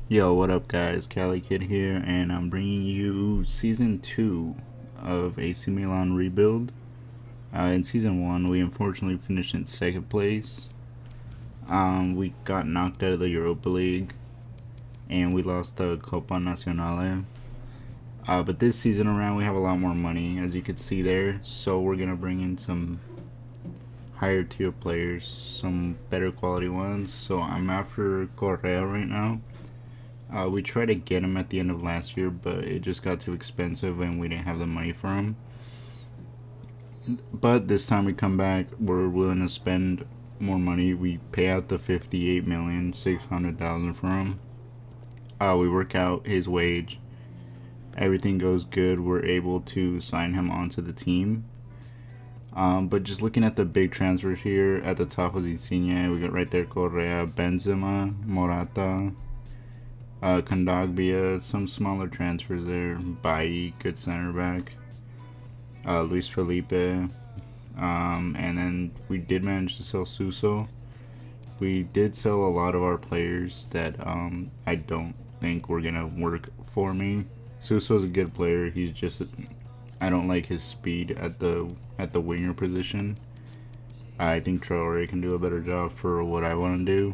Yo, what up, guys? Cali Kid here, and I'm bringing you season 2 of AC Milan Rebuild. In season 1, we unfortunately finished in second place. We got knocked out of the Europa League, and we lost the Copa Nacional. But this season around, we have a lot more money, as you can see there, so we're gonna bring in some higher tier players, some better quality ones. So I'm after Correa right now. We tried to get him at the end of last year, but it just got too expensive and we didn't have the money for him. But this time we come back, we're willing to spend more money. We pay out the 58,600,000 for him. We work out his wage. Everything goes good. We're able to sign him onto the team. But just looking at the big transfers here, at the top was Insigne. We got right there Correa, Benzema, Morata, Kondogbia, some smaller transfers there. Bailly, good center back. Luis Felipe. And then we did manage to sell Suso. We did sell a lot of our players that I don't think were going to work for me. Suso's a good player. He's just I don't like his speed at the winger position. I think Traore can do a better job for what I want to do.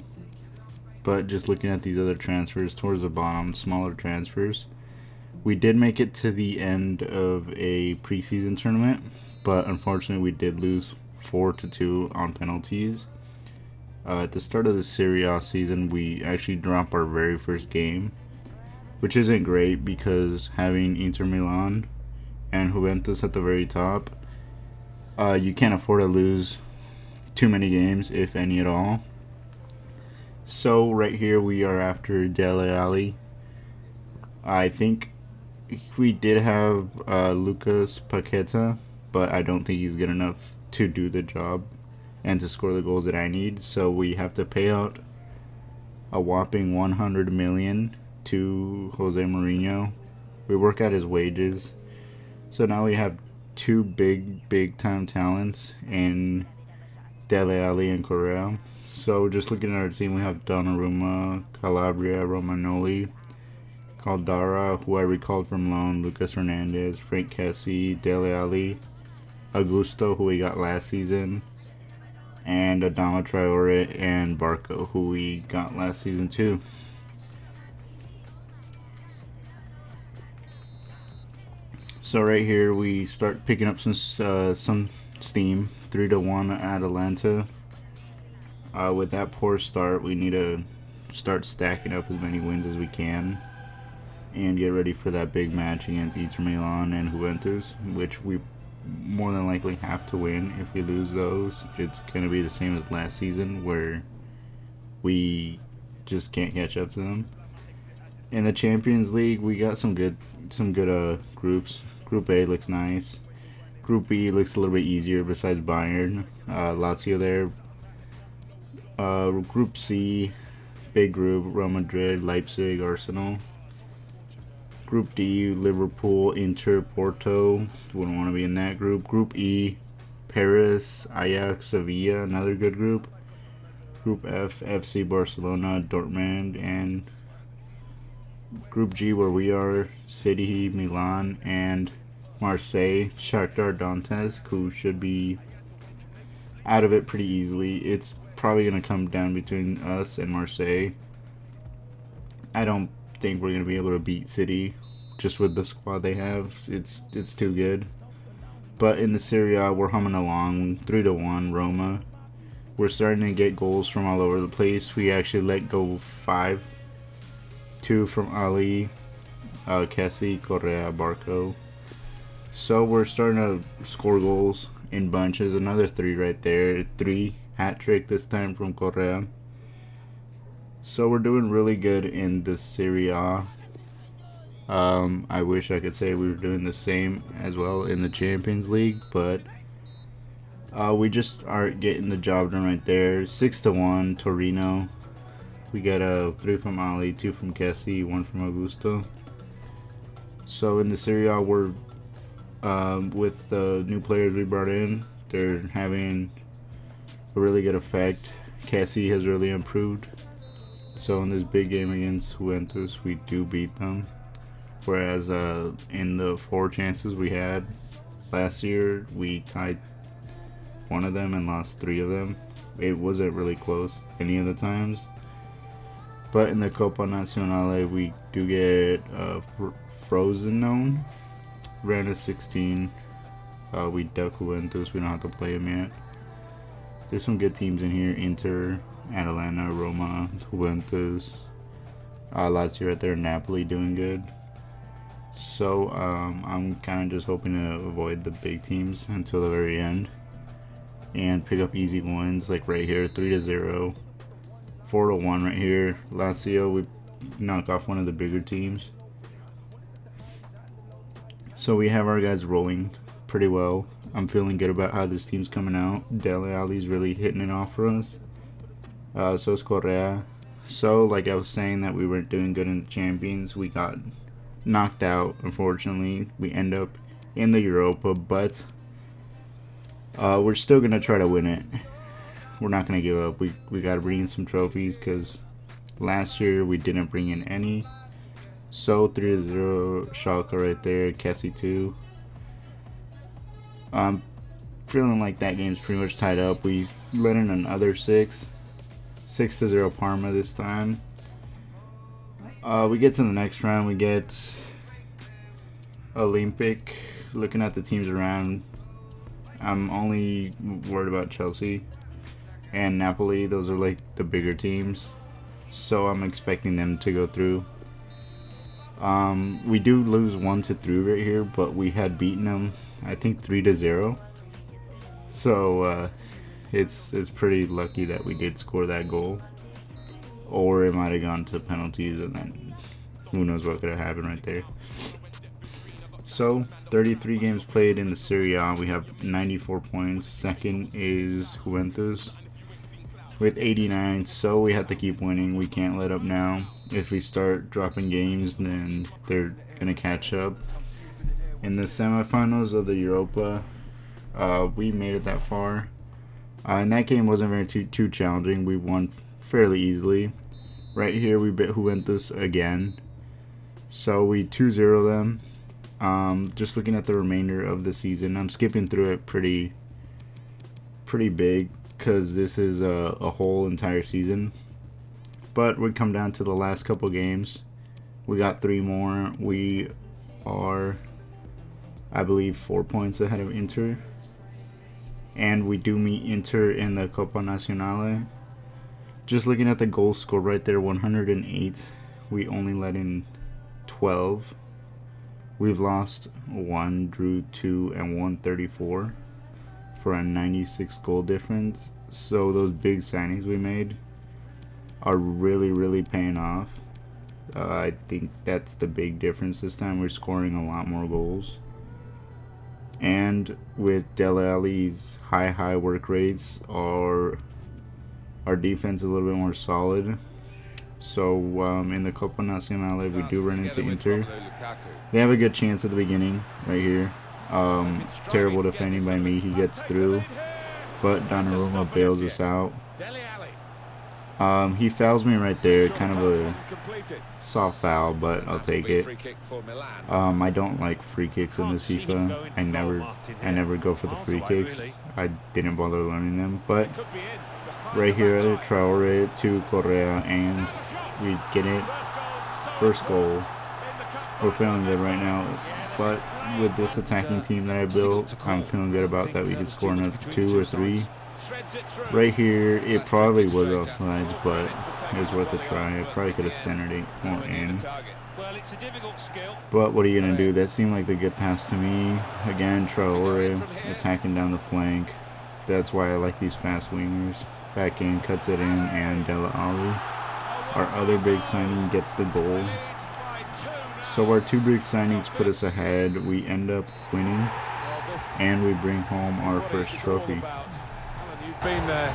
But just looking at these other transfers towards the bottom, smaller transfers, we did make it to the end of a preseason tournament, but unfortunately we did lose 4-2 on penalties. At the start of the Serie A season, we actually dropped our very first game, which isn't great because having Inter Milan and Juventus at the very top, you can't afford to lose too many games, if any at all. So right here we are after Dele Alli. I think we did have Lucas Paqueta, but I don't think he's good enough to do the job and to score the goals that I need. So we have to pay out a whopping 100 million to Jose Mourinho. We work out his wages. So now we have two big time talents in Dele Alli and Correa. So just looking at our team, we have Donnarumma, Calabria, Romagnoli, Caldara, who I recalled from loan, Lucas Hernandez, Frank Kessie, Dele Alli, Augusto, who we got last season, and Adama Traore and Barco, who we got last season too. So right here we start picking up some steam. 3-1 Atalanta. With that poor start, we need to start stacking up as many wins as we can and get ready for that big match against Inter Milan and Juventus, which we more than likely have to win. If we lose those, it's going to be the same as last season where we just can't catch up to them. In the Champions League, we got some good groups. Group A looks nice. Group B looks a little bit easier besides Bayern. Lazio there. Group C, big group, Real Madrid, Leipzig, Arsenal. Group D, Liverpool, Inter, Porto. Wouldn't want to be in that group. Group E, Paris, Ajax, Sevilla, another good group. Group F, FC Barcelona, Dortmund, and Group G, where we are, City, Milan, and Marseille, Shakhtar Donetsk, who should be out of it pretty easily. It's probably going to come down between us and Marseille. I don't think we're going to be able to beat City just with the squad they have. It's too good. But in the Serie A, we're humming along. 3-1 Roma. We're starting to get goals from all over the place. We actually let go 5-2 from Ali, Kessie, Correa, Barco. So we're starting to score goals in bunches. Another 3 right there. 3 hat trick this time from Correa. So we're doing really good in the Serie A. I wish I could say we were doing the same as well in the Champions League, but we just aren't getting the job done right there. 6-1 Torino. We got 3 from Ali, 2 from Kessie, 1 from Augusto. So in the Serie A, we're with the new players we brought in, they're having a really good effect. Kessie has really improved. So in this big game against Juventus, we do beat them. Whereas in the 4 chances we had last year, we tied 1 of them and lost 3 of them. It wasn't really close any of the times. But in the Copa Nacional, we do get Frosinone, round of 16. We duck Juventus. We don't have to play them yet. There's some good teams in here: Inter, Atalanta, Roma, Juventus, Lazio right there, Napoli doing good. So I'm kind of just hoping to avoid the big teams until the very end and pick up easy wins, like right here, 3-0, 4-1 right here. Lazio, we knock off one of the bigger teams. So we have our guys rolling pretty well. I'm feeling good about how this team's coming out. Dele Alli's really hitting it off for us. So is Correa. So, like I was saying that we weren't doing good in the Champions, we got knocked out, unfortunately. We end up in the Europa, but we're still going to try to win it. We're not going to give up. We got to bring in some trophies because last year we didn't bring in any. So 3-0 Schalke right there, Kessie 2. Feeling like that game's pretty much tied up. We let in another 6-0 Parma this time. We get to the next round. We get Olympic. Looking at the teams around, I'm only worried about Chelsea and Napoli. Those are like the bigger teams, so I'm expecting them to go through. We do lose 1-3 right here, but we had beaten them, I think, 3-0. So it's pretty lucky that we did score that goal, or it might have gone to penalties, and then who knows what could have happened right there. So 33 games played in the Serie A. We have 94 points. Second is Juventus with 89. So we have to keep winning. We can't let up now. If we start dropping games, then they're gonna catch up. In the semifinals of the Europa, we made it that far. And that game wasn't very too challenging. We won fairly easily. Right here, we beat Juventus again. So we 2-0 them. Just looking at the remainder of the season, I'm skipping through it pretty big because this is a whole entire season. But we come down to the last couple games. We got 3 more. We are, I believe, 4 points ahead of Inter. And we do meet Inter in the Copa Nacional. Just looking at the goal score right there, 108. We only let in 12. We've lost 1, drew 2, and won 34 for a 96 goal difference. So those big signings we made are really paying off. I think that's the big difference this time. We're scoring a lot more goals. And with Dele Alli's high work rates, our defense is a little bit more solid. So in the Copa Nacional, we do run into Inter. They have a good chance at the beginning, right here. Terrible defending by me. He gets through, but Donnarumma bails us out. He fouls me right there, kind of a soft foul, but I'll take it. I don't like free kicks in this FIFA. I never go for the free kicks. I didn't bother learning them, but right here, Traore to Correa, and we get it. First goal. We're feeling good right now, but with this attacking team that I built, I'm feeling good about that. We can score another 2 or 3. Right here, it probably was offsides, but it was worth a try. I probably could have centered it more in. But what are you going to do? That seemed like the good pass to me. Again, Traore attacking down the flank. That's why I like these fast wingers. Back in, cuts it in, and Dele Alli, our other big signing, gets the goal. So our 2 big signings put us ahead. We end up winning, and we bring home our first trophy. You've been there,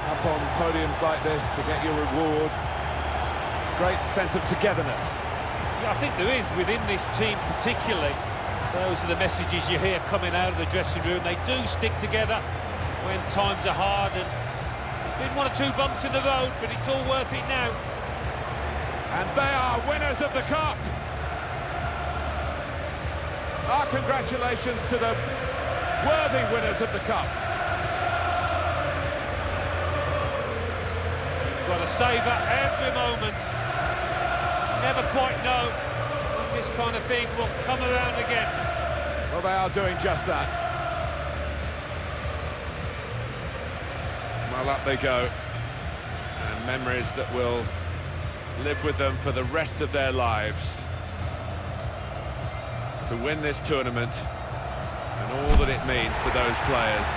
up on podiums like this to get your reward. Great sense of togetherness. Yeah, I think there is within this team particularly. Those are the messages you hear coming out of the dressing room. They do stick together when times are hard, and there's been 1 or 2 bumps in the road, but it's all worth it now. And they are winners of the Cup. Our congratulations to the worthy winners of the Cup. Got to savour every moment. Never quite know when this kind of thing will come around again. Well, they are doing just that. Well, up they go. And memories that will live with them for the rest of their lives. To win this tournament and all that it means to those players.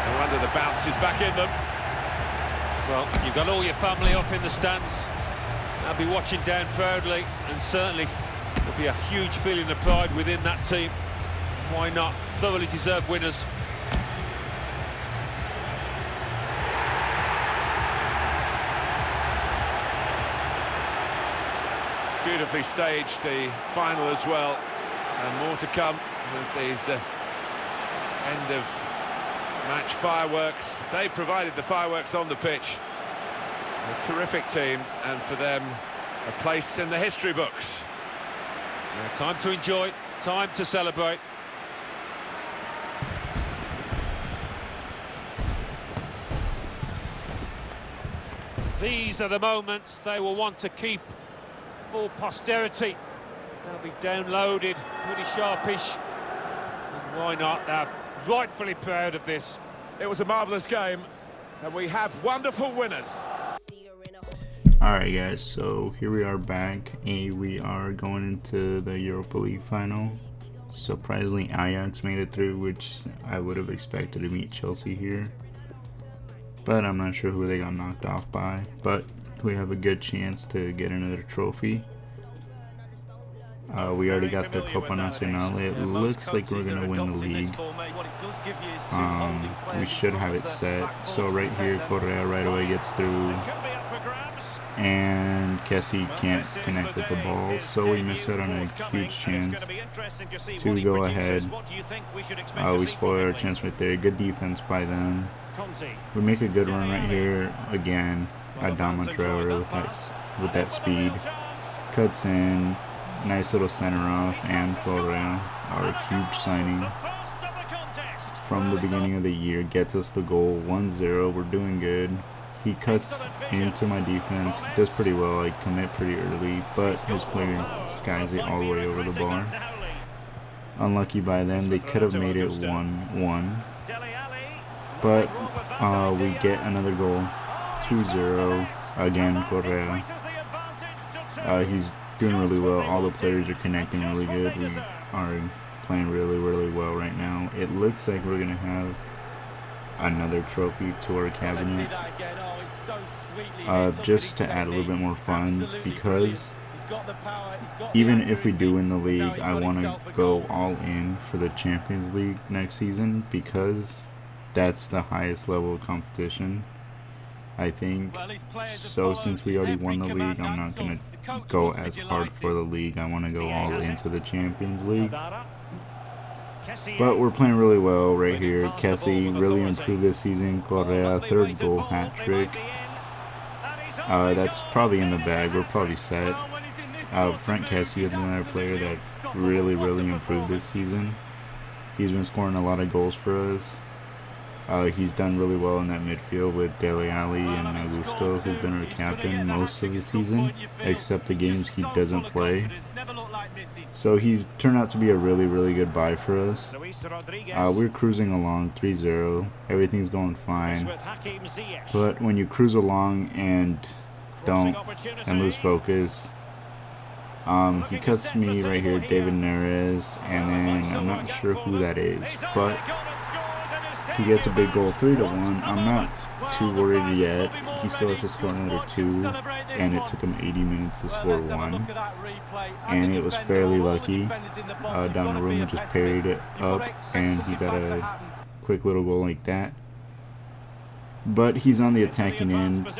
No wonder the bounce is back in them. Well, you've got all your family up in the stands. I'll be watching down proudly, and certainly there'll be a huge feeling of pride within that team. Why not? Thoroughly deserved winners. Beautifully staged, the final as well, and more to come with these end of match fireworks. They provided the fireworks on the pitch. A terrific team, and for them a place in the history books. Time to enjoy, time to celebrate. These are the moments they will want to keep for posterity. They'll be downloaded, pretty sharpish. And why not? They're rightfully proud of this. It was a marvellous game, and we have wonderful winners. Alright guys, so here we are back, and we are going into the Europa League final. Surprisingly, Ajax made it through, which I would have expected to meet Chelsea here. But I'm not sure who they got knocked off by. But we have a good chance to get another trophy. We already got the Copa Nacional. It looks like we're going to win the league. We should have it set. So right here, Correa right away gets through. And Kessie can't connect with the ball, so we miss out on a huge chance to go ahead. We spoil our chance right there. Good defense by them. We make a good run right here again. Adama Traore with that speed cuts in. Nice little center off, and Correa, our huge signing from the beginning of the year, gets us the goal. 1-0. We're doing good. He cuts into my defense, does pretty well. I commit pretty early, but his player skies it all the way over the bar. Unlucky by them. They could have made it 1-1, but we get another goal. 2-0. Again, Correa. He's doing really well. All the players are connecting really good. We are playing really, really well right now. It looks like we're going to have another trophy to our cabinet, just to add a little bit more funds, because even if we do win the league, I want to go all in for the Champions League next season, because that's the highest level of competition, I think. So since we already won the league, I'm not going to go as hard for the league. I want to go all into the Champions League. But we're playing really well right here. Kessie really improved this season. Correa, third goal, hat-trick. That's probably in the bag. We're probably set. Frank Kessie is another player that really, really improved this season. He's been scoring a lot of goals for us. He's done really well in that midfield with Dele Alli and Augusto, who's been our captain most of the season, except the games he doesn't play. So he's turned out to be a really, really good buy for us. We're cruising along 3-0. Everything's going fine. But when you cruise along and lose focus, he cuts me right here, David Neres, and then I'm not sure who that is, but he gets a big goal, 3-1. I'm not too worried yet. He still has to score another 2, and it took him 80 minutes to score 1. And it was fairly lucky. Donnarumma just parried it up, and he got a quick little goal like that. But he's on the attacking end.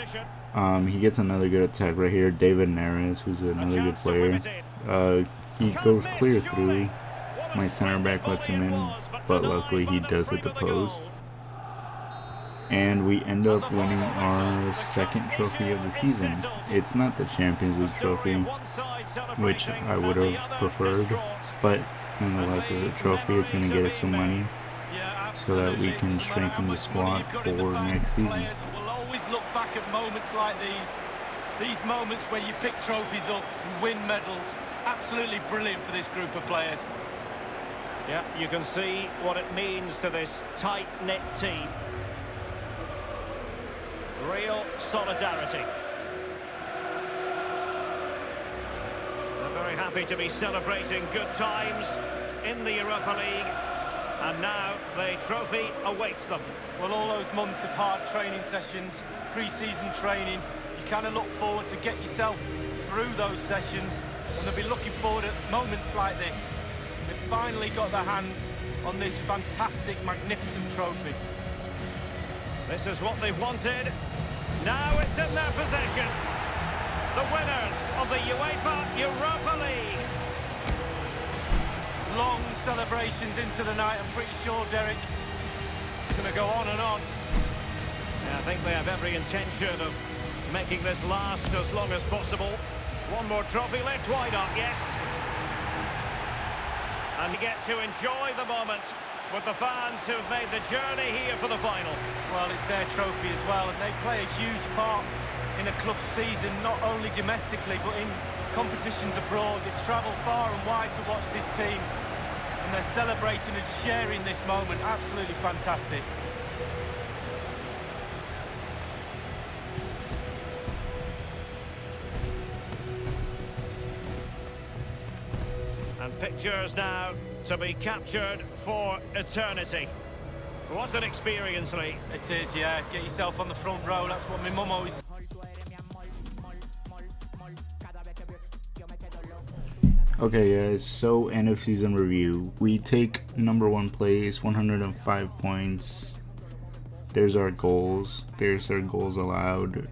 He gets another good attack right here. David Neres, who's another good player. He goes clear through. My center back lets him in, but luckily he does hit the post. and we end up winning our second trophy of the season. It's not the Champions League trophy, which I would have preferred, but nonetheless, as a trophy, it's going to get us some money so that we can strengthen the squad for next season. We'll always look back at moments like these moments where you pick trophies up and win medals. Absolutely brilliant for this group of players. Yeah, you can see what it means to this tight-knit team. Real solidarity. They're very happy to be celebrating good times in the Europa League, and now the trophy awaits them. Well, all those months of hard training sessions, pre-season training, you kind of look forward to get yourself through those sessions, and they'll be looking forward at moments like this. They've finally got their hands on this fantastic, magnificent trophy. This is what they've wanted. Now it's in their possession. The winners of the UEFA Europa League. Long celebrations into the night. I'm pretty sure, Derek, it's going to go on and on. Yeah, I think they have every intention of making this last as long as possible. One more trophy left, why not? Yes. And you get to enjoy the moment with the fans who've made the journey here for the final. Well, it's their trophy as well, and they play a huge part in a club's season, not only domestically, but in competitions abroad. They travel far and wide to watch this team, and they're celebrating and sharing this moment. Absolutely fantastic. And pictures now to be captured for eternity. What an experience, Lee. It is, yeah. Get yourself on the front row. That's what my mum always... Okay guys, so end of season review. We take #1 place, 105 points. There's our goals. There's our goals allowed.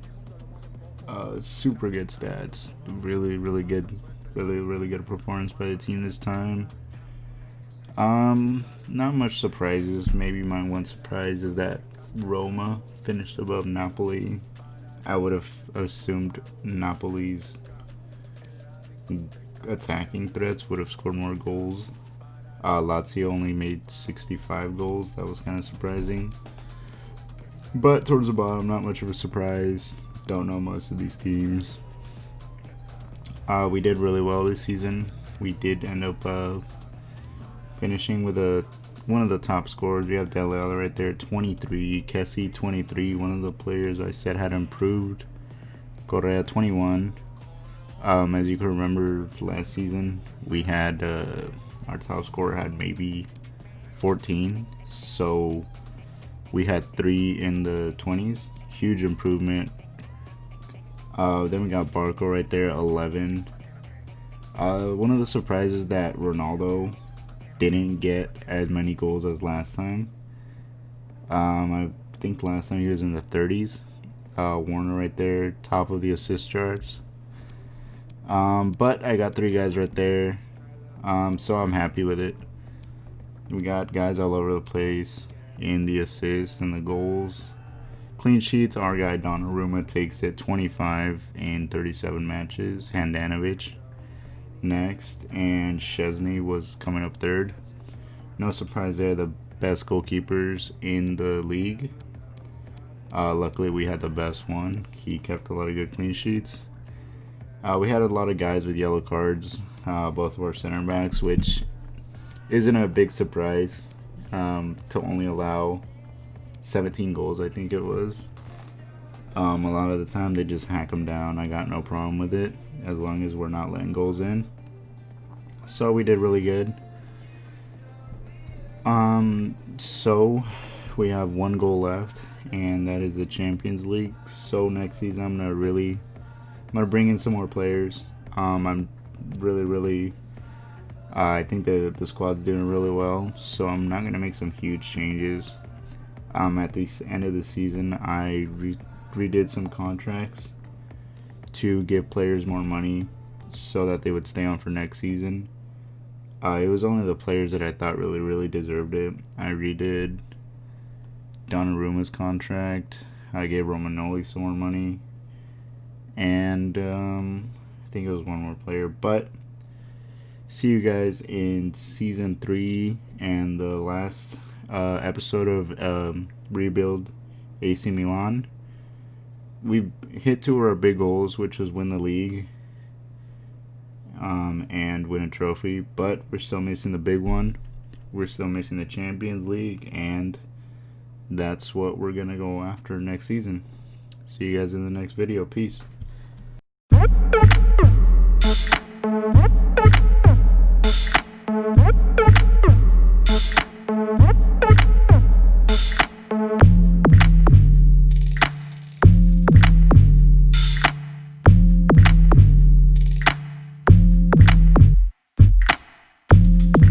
Super good stats. Really good. Really good performance by the team this time. Not much surprises. Maybe my one surprise is that Roma finished above Napoli. I would have assumed Napoli's attacking threats would have scored more goals. Lazio only made 65 goals. That was kind of surprising. But towards the bottom, not much of a surprise. Don't know most of these teams. We did really well this season. We did end up finishing with one of the top scorers. We have Dele Alli right there, 23. Kessie, 23. One of the players I said had improved. Correa, 21. As you can remember, last season we had our top scorer had maybe 14. So we had 3 in the 20s. Huge improvement. Then we got Barco right there, 11. One of the surprises that Ronaldo didn't get as many goals as last time. I think last time he was in the 30s. Warner right there, top of the assist charts. But I got 3 guys right there, so I'm happy with it. We got guys all over the place in the assists and the goals. Clean sheets, our guy Donnarumma takes it, 25 in 37 matches. Handanovic next, and Szczesny was coming up third. No surprise there, the best goalkeepers in the league. Luckily we had the best one. He kept a lot of good clean sheets. We had a lot of guys with yellow cards, both of our center backs, which isn't a big surprise, to only allow 17 goals, I think it was. A lot of the time they just hack them down. I got no problem with it as long as we're not letting goals in. So we did really good. So we have 1 goal left, and that is the Champions League. So next season I'm gonna bring in some more players. I'm really I think that the squad's doing really well, so I'm not gonna make some huge changes. At the end of the season, I redid some contracts to give players more money so that they would stay on for next season. It was only the players that I thought really deserved it. I redid Donnaruma's contract. I gave Romagnoli some more money. And I think it was one more player. But see you guys in Season 3 and the last episode of Rebuild AC Milan. We hit 2 of our big goals, which was win the league and win a trophy. But we're still missing the big one. We're still missing the Champions League, and that's what we're going to go after next season. See you guys in the next video. Peace.